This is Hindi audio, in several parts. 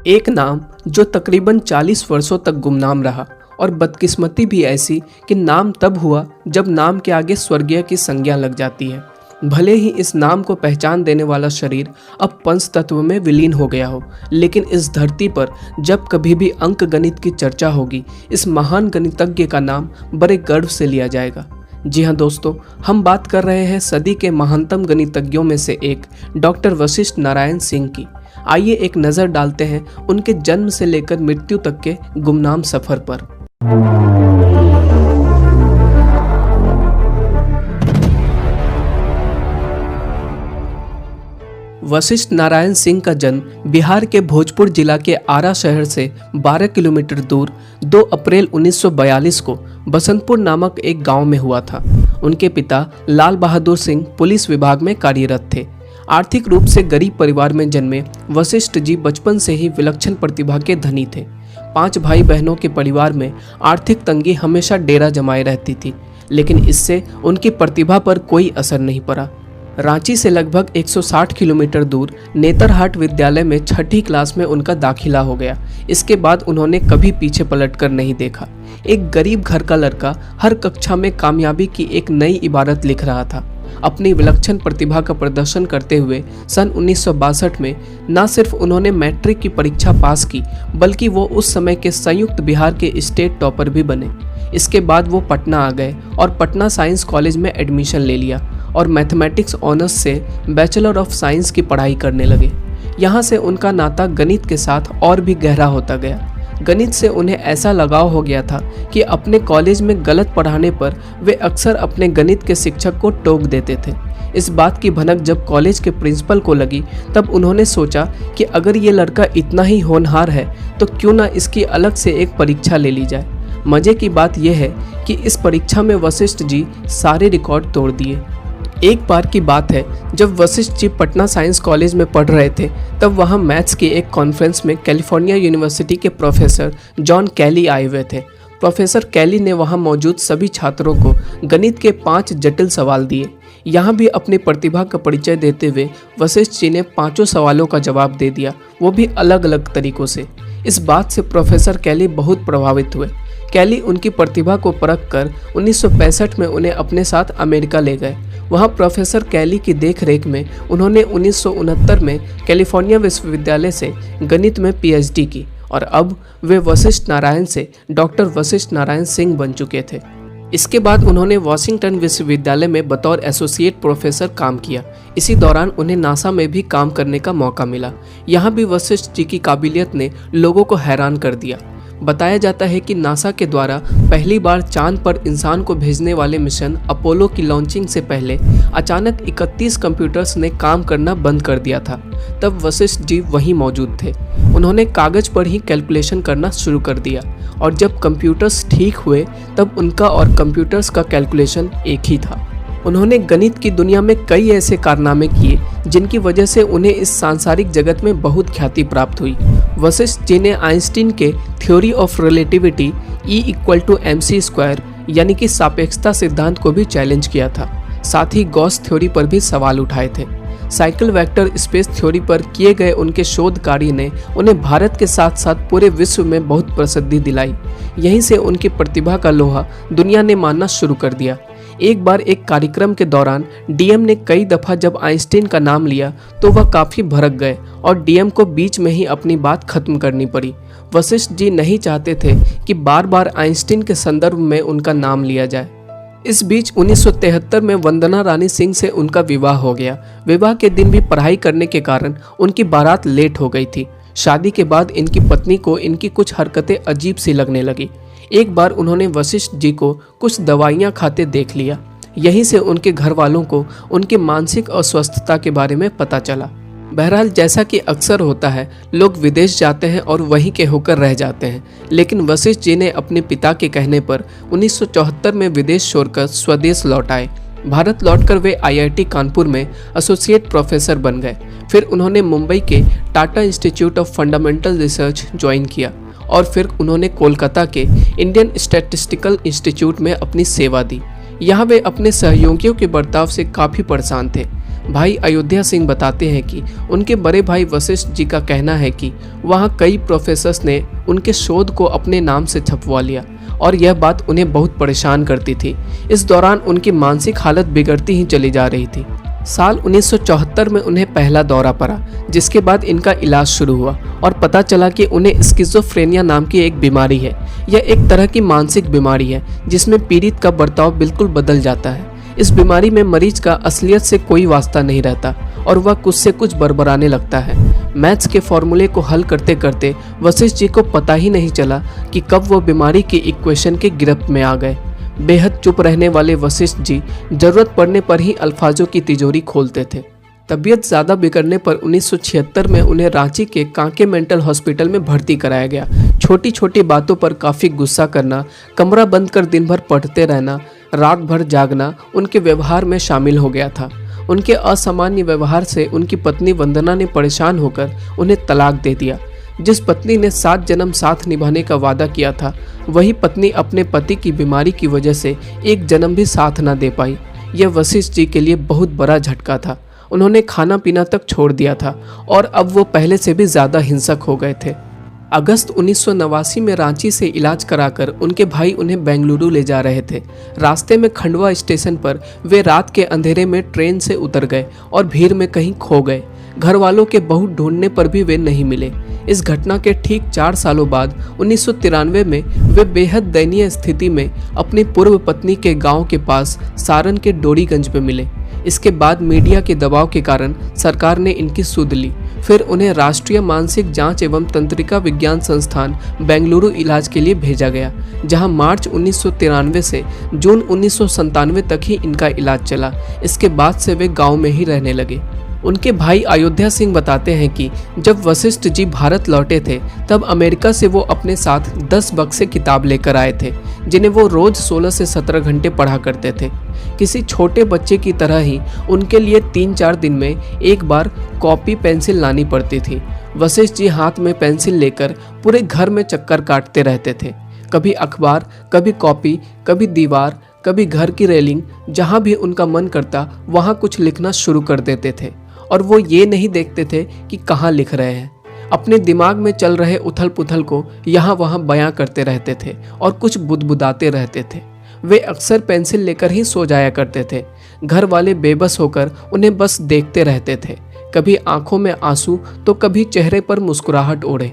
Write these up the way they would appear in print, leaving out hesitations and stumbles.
एक नाम जो तकरीबन 40 वर्षों तक गुमनाम रहा, और बदकिस्मती भी ऐसी कि नाम तब हुआ जब नाम के आगे स्वर्गीय की संज्ञा लग जाती है। भले ही इस नाम को पहचान देने वाला शरीर अब पंचतत्व में विलीन हो गया हो, लेकिन इस धरती पर जब कभी भी अंक गणित की चर्चा होगी, इस महान गणितज्ञ का नाम बड़े गर्व से लिया जाएगा। जी हाँ दोस्तों, हम बात कर रहे हैं सदी के महानतम गणितज्ञों में से एक डॉक्टर वशिष्ठ नारायण सिंह की। आइए एक नज़र डालते हैं उनके जन्म से लेकर मृत्यु तक के गुमनाम सफर पर। वशिष्ठ नारायण सिंह का जन्म बिहार के भोजपुर जिला के आरा शहर से 12 किलोमीटर दूर 2 अप्रैल 1942 को बसंतपुर नामक एक गांव में हुआ था। उनके पिता लाल बहादुर सिंह पुलिस विभाग में कार्यरत थे। आर्थिक रूप से गरीब परिवार में जन्मे वशिष्ठ जी बचपन से ही विलक्षण प्रतिभा के धनी थे। 5 भाई बहनों के परिवार में आर्थिक तंगी हमेशा डेरा जमाए रहती थी, लेकिन इससे उनकी प्रतिभा पर कोई असर नहीं पड़ा। रांची से लगभग 160 किलोमीटर दूर नेतरहाट विद्यालय में 6ठी क्लास में उनका दाखिला हो गया। इसके बाद उन्होंने कभी पीछे पलटकर नहीं देखा। एक गरीब घर का लड़का हर कक्षा में कामयाबी की एक नई इबारत लिख रहा था। अपनी विलक्षण प्रतिभा का प्रदर्शन करते हुए सन 1962 में न सिर्फ उन्होंने मैट्रिक की परीक्षा पास की, बल्कि वो उस समय के संयुक्त बिहार के स्टेट टॉपर भी बने। इसके बाद वो पटना आ गए और पटना साइंस कॉलेज में एडमिशन ले लिया और मैथमेटिक्स ऑनर्स से बैचलर ऑफ साइंस की पढ़ाई करने लगे। यहाँ से उनका नाता गणित के साथ और भी गहरा होता गया। गणित से उन्हें ऐसा लगाव हो गया था कि अपने कॉलेज में गलत पढ़ाने पर वे अक्सर अपने गणित के शिक्षक को टोक देते थे। इस बात की भनक जब कॉलेज के प्रिंसिपल को लगी, तब उन्होंने सोचा कि अगर ये लड़का इतना ही होनहार है तो क्यों ना इसकी अलग से एक परीक्षा ले ली जाए। मजे की बात यह है कि इस परीक्षा में वशिष्ठ जी सारे रिकॉर्ड तोड़ दिए। एक बार की बात है, जब वशिष्ठ जी पटना साइंस कॉलेज में पढ़ रहे थे, तब वहां मैथ्स के एक कॉन्फ्रेंस में कैलिफोर्निया यूनिवर्सिटी के प्रोफेसर जॉन कैली आए हुए थे। प्रोफेसर कैली ने वहां मौजूद सभी छात्रों को गणित के 5 जटिल सवाल दिए। यहाँ भी अपनी प्रतिभा का परिचय देते हुए वशिष्ठ जी ने 5 सवालों का जवाब दे दिया, वो भी अलग अलग तरीकों से। इस बात से प्रोफेसर कैली बहुत प्रभावित हुए। कैली उनकी प्रतिभा को परख कर 1965 में उन्हें अपने साथ अमेरिका ले गए। वहाँ प्रोफेसर कैली की देखरेख में उन्होंने 1969 में कैलिफोर्निया विश्वविद्यालय से गणित में पीएचडी की और अब वे वशिष्ठ नारायण से डॉक्टर वशिष्ठ नारायण सिंह बन चुके थे। इसके बाद उन्होंने वॉशिंगटन विश्वविद्यालय में बतौर एसोसिएट प्रोफेसर काम किया। इसी दौरान उन्हें नासा में भी काम करने का मौका मिला। यहाँ भी वशिष्ठ जी की काबिलियत ने लोगों को हैरान कर दिया। बताया जाता है कि नासा के द्वारा पहली बार चांद पर इंसान को भेजने वाले मिशन अपोलो की लॉन्चिंग से पहले अचानक 31 कंप्यूटर्स ने काम करना बंद कर दिया था। तब वशिष्ठ जी वहीं मौजूद थे। उन्होंने कागज पर ही कैलकुलेशन करना शुरू कर दिया और जब कंप्यूटर्स ठीक हुए तब उनका और कंप्यूटर्स का कैलकुलेशन एक ही था। उन्होंने गणित की दुनिया में कई ऐसे कारनामे किए जिनकी वजह से उन्हें इस सांसारिक जगत में बहुत ख्याति प्राप्त हुई। वशिष्ठ जी ने आइंस्टीन के थ्योरी ऑफ रिलेटिविटी E=mc² यानी कि सापेक्षता सिद्धांत को भी चैलेंज किया था। साथ ही गॉस थ्योरी पर भी सवाल उठाए थे। साइकिल वेक्टर स्पेस थ्योरी पर किए गए उनके शोध कार्य ने उन्हें भारत के साथ साथ पूरे विश्व में बहुत प्रसिद्धि दिलाई। यहीं से उनकी प्रतिभा का लोहा दुनिया ने मानना शुरू कर दिया। एक बार एक कार्यक्रम के दौरान डीएम ने कई दफ़ा जब आइंस्टीन का नाम लिया तो वह काफ़ी भड़क गए और डीएम को बीच में ही अपनी बात खत्म करनी पड़ी। वशिष्ठ जी नहीं चाहते थे कि बार बार आइंस्टीन के संदर्भ में उनका नाम लिया जाए। इस बीच 1973 में वंदना रानी सिंह से उनका विवाह हो गया। विवाह के दिन भी पढ़ाई करने के कारण उनकी बारात लेट हो गई थी। शादी के बाद इनकी पत्नी को इनकी कुछ हरकतें अजीब सी लगने लगी। एक बार उन्होंने वशिष्ठ जी को कुछ दवाइयाँ खाते देख लिया। यहीं से उनके घर वालों को उनकी मानसिक अस्वस्थता के बारे में पता चला। बहरहाल जैसा कि अक्सर होता है, लोग विदेश जाते हैं और वहीं के होकर रह जाते हैं, लेकिन वशिष्ठ जी ने अपने पिता के कहने पर 1974 में विदेश छोड़कर स्वदेश लौट आए। भारत लौटकर वे आईआईटी कानपुर में एसोसिएट प्रोफेसर बन गए। फिर उन्होंने मुंबई के Tata institute of fundamental research join किया और फिर उन्होंने कोलकाता के इंडियन स्टैटिस्टिकल इंस्टीट्यूट में अपनी सेवा दी। यहाँ वे अपने सहयोगियों के बर्ताव से काफ़ी परेशान थे। भाई अयोध्या सिंह बताते हैं कि उनके बड़े भाई वशिष्ठ जी का कहना है कि वहाँ कई प्रोफेसर्स ने उनके शोध को अपने नाम से छपवा लिया और यह बात उन्हें बहुत परेशान करती थी। इस दौरान उनकी मानसिक हालत बिगड़ती ही चली जा रही थी। साल 1974 में उन्हें पहला दौरा पड़ा, जिसके बाद इनका इलाज शुरू हुआ और पता चला कि उन्हें स्किज़ोफ्रेनिया नाम की एक बीमारी है। यह एक तरह की मानसिक बीमारी है जिसमें पीड़ित का बर्ताव बिल्कुल बदल जाता है। इस बीमारी में मरीज का असलियत से कोई वास्ता नहीं रहता और वह कुछ से कुछ बड़बड़ाने लगता है। मैथ्स के फॉर्मूले को हल करते करते वशिष्ठ जी को पता ही नहीं चला कि कब वो बीमारी की इक्वेशन के गिरफ्त में आ गए। बेहद चुप रहने वाले वशिष्ठ जी जरूरत पड़ने पर ही अल्फाजों की तिजोरी खोलते थे। तबीयत ज़्यादा बिगड़ने पर 1976 में उन्हें रांची के कांके मेंटल हॉस्पिटल में भर्ती कराया गया। छोटी छोटी बातों पर काफ़ी गुस्सा करना, कमरा बंद कर दिन भर पढ़ते रहना, रात भर जागना उनके व्यवहार में शामिल हो गया था। उनके असामान्य व्यवहार से उनकी पत्नी वंदना ने परेशान होकर उन्हें तलाक दे दिया। जिस पत्नी ने 7 जन्म साथ निभाने का वादा किया था, वही पत्नी अपने पति की बीमारी की वजह से एक जन्म भी साथ न दे पाई। यह वशिष्ठ जी के लिए बहुत बड़ा झटका था। उन्होंने खाना पीना तक छोड़ दिया था और अब वो पहले से भी ज़्यादा हिंसक हो गए थे। अगस्त 1989 में रांची से इलाज कराकर उनके भाई उन्हें बेंगलुरु ले जा रहे थे। रास्ते में खंडवा स्टेशन पर वे रात के अंधेरे में ट्रेन से उतर गए और भीड़ में कहीं खो गए। घर वालों के बहुत ढूंढने पर भी वे नहीं मिले। इस घटना के ठीक 4 सालों बाद 1993 में वे बेहद दयनीय स्थिति में अपनी पूर्व पत्नी के गांव के पास सारण के डोरीगंज में मिले। इसके बाद मीडिया के दबाव के कारण सरकार ने इनकी सुध ली। फिर उन्हें राष्ट्रीय मानसिक जांच एवं तंत्रिका विज्ञान संस्थान बेंगलुरु इलाज के लिए भेजा गया, जहां मार्च 1993 से जून 1997 तक ही इनका इलाज चला। इसके बाद से वे गांव में ही रहने लगे। उनके भाई अयोध्या सिंह बताते हैं कि जब वशिष्ठ जी भारत लौटे थे तब अमेरिका से वो अपने साथ 10 बक्से किताब लेकर आए थे, जिन्हें वो रोज 16 से 17 घंटे पढ़ा करते थे। किसी छोटे बच्चे की तरह ही उनके लिए 3-4 दिन में एक बार कॉपी पेंसिल लानी पड़ती थी। वशिष्ठ जी हाथ में पेंसिल लेकर पूरे घर में चक्कर काटते रहते थे। कभी अखबार, कभी कॉपी, कभी दीवार, कभी घर की रेलिंग, जहाँ भी उनका मन करता वहाँ कुछ लिखना शुरू कर देते थे। और वो ये नहीं देखते थे कि कहाँ लिख रहे हैं। अपने दिमाग में चल रहे उथल पुथल को यहाँ वहाँ बयां करते रहते थे और कुछ बुदबुदाते रहते थे। वे अक्सर पेंसिल लेकर ही सो जाया करते थे। घर वाले बेबस होकर उन्हें बस देखते रहते थे, कभी आंखों में आंसू तो कभी चेहरे पर मुस्कुराहट ओढ़े।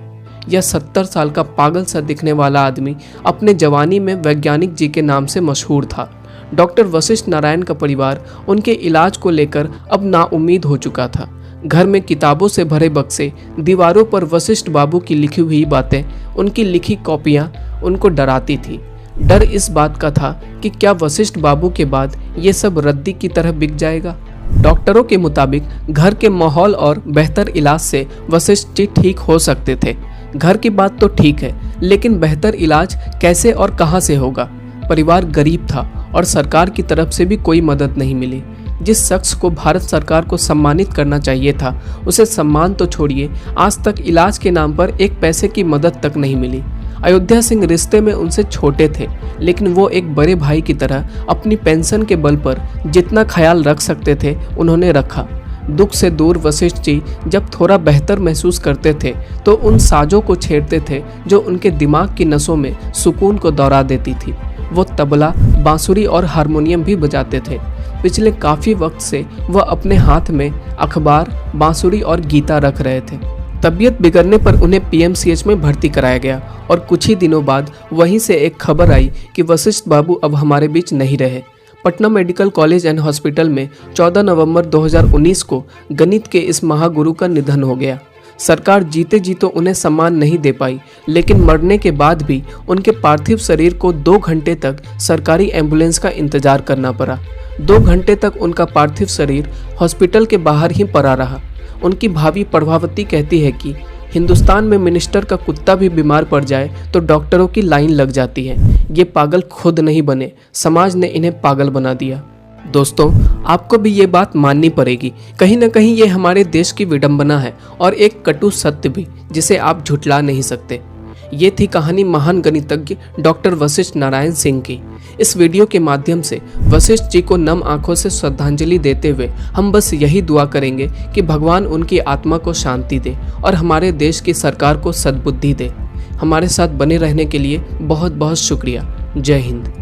यह 70 साल का पागल सा दिखने वाला आदमी अपने जवानी में वैज्ञानिक जी के नाम से मशहूर था। डॉक्टर वशिष्ठ नारायण का परिवार उनके इलाज को लेकर अब नाउम्मीद हो चुका था। घर में किताबों से भरे बक्से, दीवारों पर वशिष्ठ बाबू की लिखी हुई बातें, उनकी लिखी कॉपियां उनको डराती थी। डर इस बात का था कि क्या वशिष्ठ बाबू के बाद ये सब रद्दी की तरह बिक जाएगा। डॉक्टरों के मुताबिक घर के माहौल और बेहतर इलाज से वशिष्ठ जी ठीक हो सकते थे। घर की बात तो ठीक है, लेकिन बेहतर इलाज कैसे और कहां से होगा। परिवार गरीब था और सरकार की तरफ से भी कोई मदद नहीं मिली। जिस शख्स को भारत सरकार को सम्मानित करना चाहिए था, उसे सम्मान तो छोड़िए, आज तक इलाज के नाम पर एक पैसे की मदद तक नहीं मिली। अयोध्या सिंह रिश्ते में उनसे छोटे थे, लेकिन वो एक बड़े भाई की तरह अपनी पेंशन के बल पर जितना ख्याल रख सकते थे उन्होंने रखा। दुख से दूर वशिष्ठ जी जब थोड़ा बेहतर महसूस करते थे तो उन साजों को छेड़ते थे जो उनके दिमाग की नसों में सुकून को दौड़ा देती थी। वो तबला, बांसुरी और हारमोनियम भी बजाते थे। पिछले काफ़ी वक्त से वह अपने हाथ में अखबार, बांसुरी और गीता रख रहे थे। तबीयत बिगड़ने पर उन्हें पीएमसीएच में भर्ती कराया गया और कुछ ही दिनों बाद वहीं से एक खबर आई कि वशिष्ठ बाबू अब हमारे बीच नहीं रहे। Patna medical college and hospital में 14 नवंबर 2019 को गणित के इस महागुरु का निधन हो गया। सरकार जीते जी तो उन्हें सम्मान नहीं दे पाई, लेकिन मरने के बाद भी उनके पार्थिव शरीर को 2 घंटे तक सरकारी एम्बुलेंस का इंतजार करना पड़ा। 2 घंटे तक उनका पार्थिव शरीर हॉस्पिटल के बाहर ही पड़ा रहा। उनकी भाभी प्रभावती कहती है कि हिंदुस्तान में मिनिस्टर का कुत्ता भी बीमार पड़ जाए तो डॉक्टरों की लाइन लग जाती है। ये पागल खुद नहीं बने, समाज ने इन्हें पागल बना दिया। दोस्तों, आपको भी ये बात माननी पड़ेगी, कहीं ना कहीं ये हमारे देश की विडंबना है और एक कटु सत्य भी जिसे आप झुठला नहीं सकते। ये थी कहानी महान गणितज्ञ डॉक्टर वशिष्ठ नारायण सिंह की। इस वीडियो के माध्यम से वशिष्ठ जी को नम आंखों से श्रद्धांजलि देते हुए हम बस यही दुआ करेंगे कि भगवान उनकी आत्मा को शांति दे और हमारे देश की सरकार को सद्बुद्धि दे। हमारे साथ बने रहने के लिए बहुत बहुत शुक्रिया। जय हिंद।